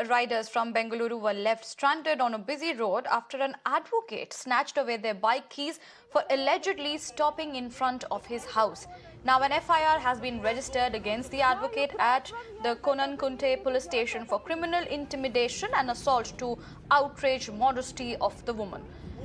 riders from Bengaluru were left stranded on a busy road after an advocate snatched away their bike keys for allegedly stopping in front of his house. Now, an FIR has been registered against the advocate at the Konankunte police station for criminal intimidation and assault to outrage modesty of the woman.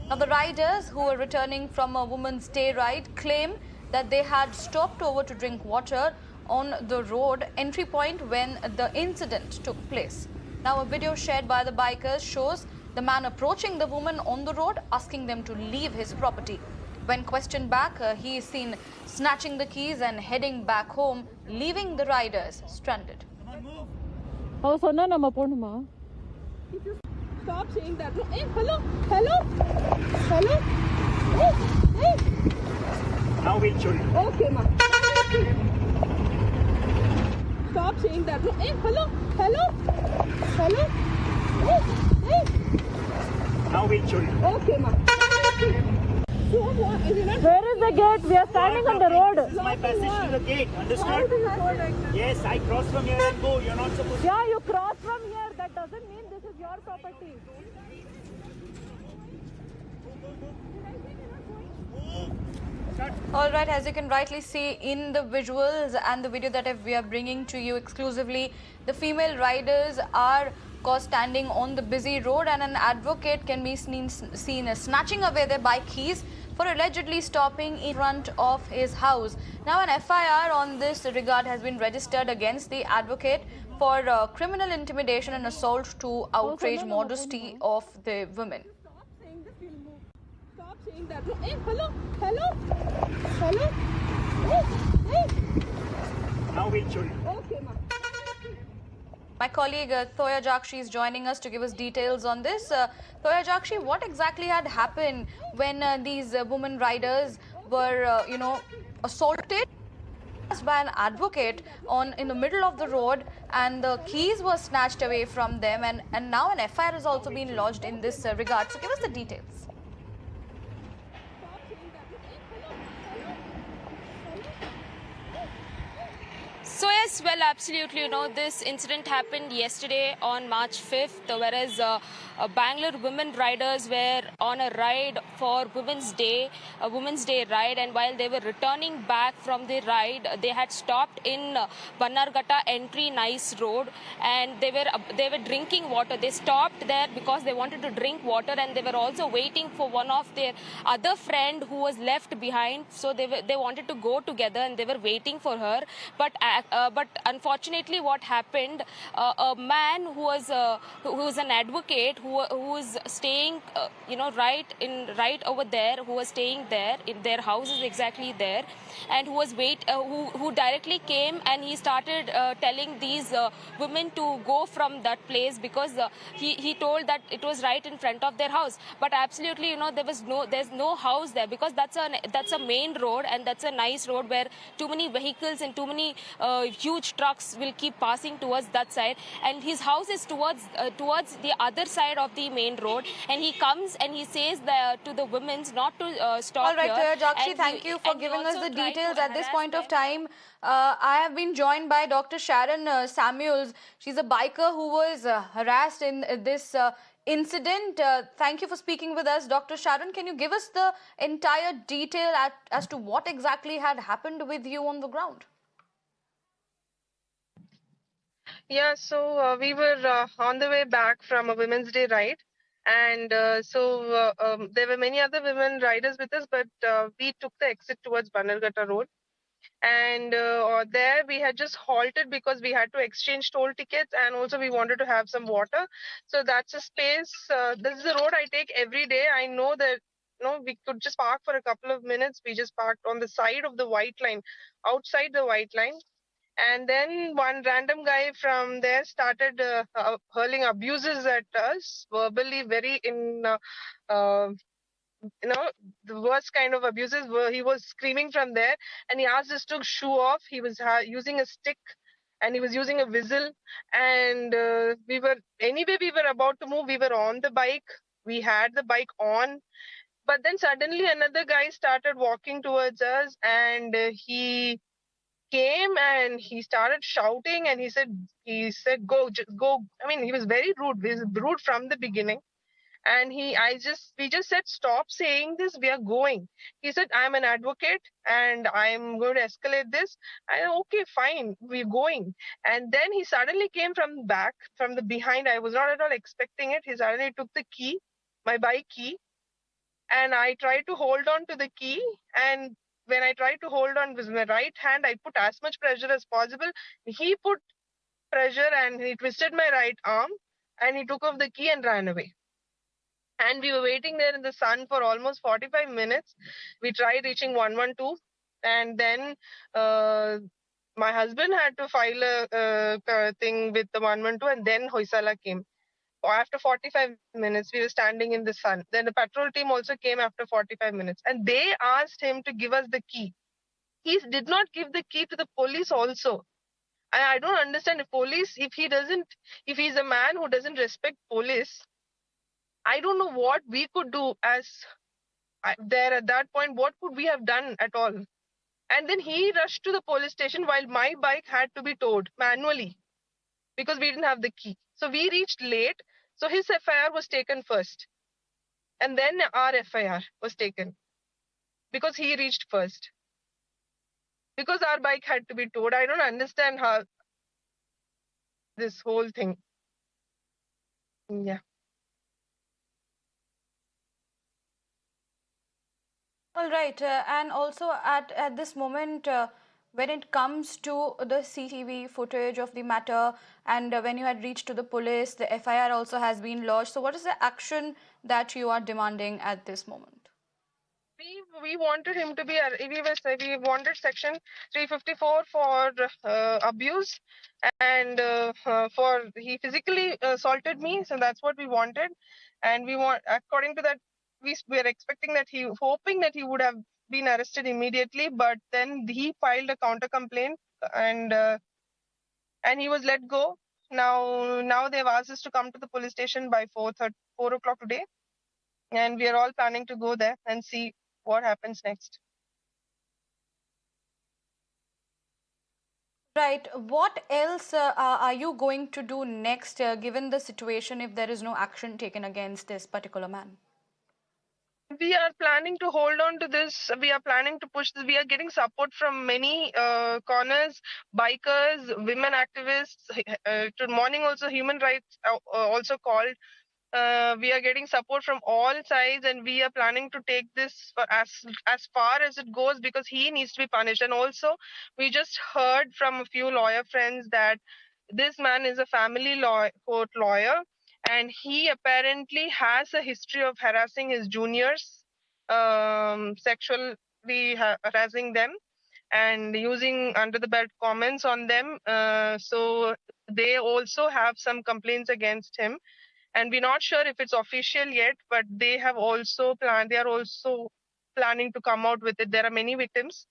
Now, the riders who were returning from a Women's Day ride claim that they had stopped over to drink water on the road entry point when the incident took place. Now, a video shared by the bikers shows the man approaching the woman on the road, asking them to leave his property. When questioned back, he is seen snatching the keys and heading back home, leaving the riders stranded. Stop saying that. Hey, hello, hello, hello. Hey, hey. Now we'll show you. Okay, ma. Stop saying that. Hey, hello, hello, hello. Hey, hey. Now we'll show you. Okay, ma. Where is the gate? We are standing on the road. This is my passage to the gate. Understood? Yes, I cross from here and go. You're not supposed to. Yeah, you cross from here. That doesn't mean this is your property. All right, as you can rightly see in the visuals and the video that we are bringing to you exclusively, the female riders are caught standing on the busy road and an advocate can be seen snatching away their bike keys for allegedly stopping in front of his house. Now, an FIR on this regard has been registered against the advocate for criminal intimidation and assault to outrage modesty of the women. Stop saying that. Hey, hello, hello, hello. Hey, hey. Now we'll show you. Okay, ma. My colleague Thoya Jakshi is joining us to give us details on this. Thoya Jakshi, what exactly had happened when these women riders were, assaulted by an advocate in the middle of the road, and the keys were snatched away from them, and now an FIR has also been lodged in this regard. So give us the details. So yes, well, absolutely, this incident happened yesterday on March 5th, whereas Bangalore women riders were on a ride for Women's Day, a Women's Day ride, and while they were returning back from the ride, they had stopped in Bannerghatta Entry Nice Road, and they were drinking water. They stopped there because they wanted to drink water, and they were also waiting for one of their other friend who was left behind. So they wanted to go together, and they were waiting for her, but unfortunately, what happened? A man who was an advocate who was staying, right over there, who was staying there in their house is exactly there, and who directly came and he started telling these women to go from that place because he told that it was right in front of their house. But absolutely, there's no house there because that's a main road, and that's a nice road where too many vehicles and too many huge trucks will keep passing towards that side, and his house is towards the other side of the main road, and he comes and he says to the women not to stop. All right, here. Jakshi, thank you for giving us the details at this point of time. I have been joined by Dr. Sharon Samuels. She's a biker who was harassed in this incident. Thank you for speaking with us, Dr. Sharon. Can you give us the entire detail as to what exactly had happened with you on the ground? Yeah, so we were on the way back from a Women's Day ride, and there were many other women riders with us, but we took the exit towards Bannerghatta Road, and there we had just halted because we had to exchange toll tickets, and also we wanted to have some water. So that's a space. This is a road I take every day. I know that we could just park for a couple of minutes. We just parked on the side of the white line, outside the white line. And then one random guy from there started hurling abuses at us, verbally, very the worst kind of abuses. He was screaming from there, and he asked us to shoe off. He was using a stick, and he was using a whistle. And we were about to move. We were on the bike. We had the bike on. But then suddenly another guy started walking towards us, and he came and he started shouting, and he said, go, just go. I mean, he was very rude. He was rude from the beginning. And we just said, stop saying this, we are going. He said, I'm an advocate and I'm going to escalate this. Okay, fine, we're going. And then he suddenly came from back, from the behind. I was not at all expecting it. He suddenly took the key, my bike key, and I tried to hold on to the key. And when I tried to hold on with my right hand, I put as much pressure as possible. He put pressure and he twisted my right arm, and he took off the key and ran away. And we were waiting there in the sun for almost 45 minutes. We tried reaching 112, and then my husband had to file a thing with the 112, and then Hoysala came. After 45 minutes, we were standing in the sun. Then the patrol team also came after 45 minutes, and they asked him to give us the key. He did not give the key to the police also. I don't understand. If he's a man who doesn't respect police, I don't know what we could do as there at that point. What could we have done at all? And then he rushed to the police station while my bike had to be towed manually because we didn't have the key. So we reached late. So his FIR was taken first. And then our FIR was taken because he reached first. Because our bike had to be towed. I don't understand how this whole thing. Yeah. All right, and also at this moment, when it comes to the CCTV footage of the matter, and when you had reached to the police, the FIR also has been lodged. So, what is the action that you are demanding at this moment? We wanted him to be. We wanted section 354 for abuse, and for he physically assaulted me. So that's what we wanted, and we want according to that we are expecting that hoping that he would have been arrested immediately, but then he filed a counter complaint, and he was let go. Now they've asked us to come to the police station by 4 o'clock today, and we are all planning to go there and see what happens next. Right. What else are you going to do next, given the situation, if there is no action taken against this particular man? We are planning to hold on to this. We are planning to push this. We are getting support from many corners, bikers, women activists. To morning also, human rights also called. We are getting support from all sides, and we are planning to take this for as far as it goes, because he needs to be punished. And also, we just heard from a few lawyer friends that this man is a family law court lawyer, and he apparently has a history of harassing his juniors, sexually harassing them and using under the belt comments on them. So they also have some complaints against him, and we're not sure if it's official yet, but they are also planning to come out with it. There are many victims,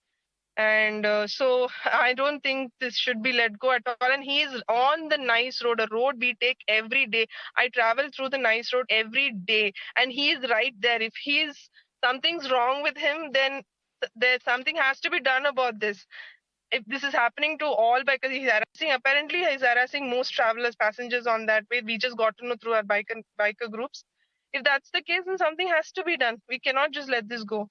and so I don't think this should be let go at all. And he is on the nice road, a road we take every day. I travel through the nice road every day, and he is right there. If something's wrong with him, then there something has to be done about this. If this is happening to all bikers, apparently he's harassing most travelers, passengers on that way. We just got to know through our biker groups. If that's the case, then something has to be done. We cannot just let this go.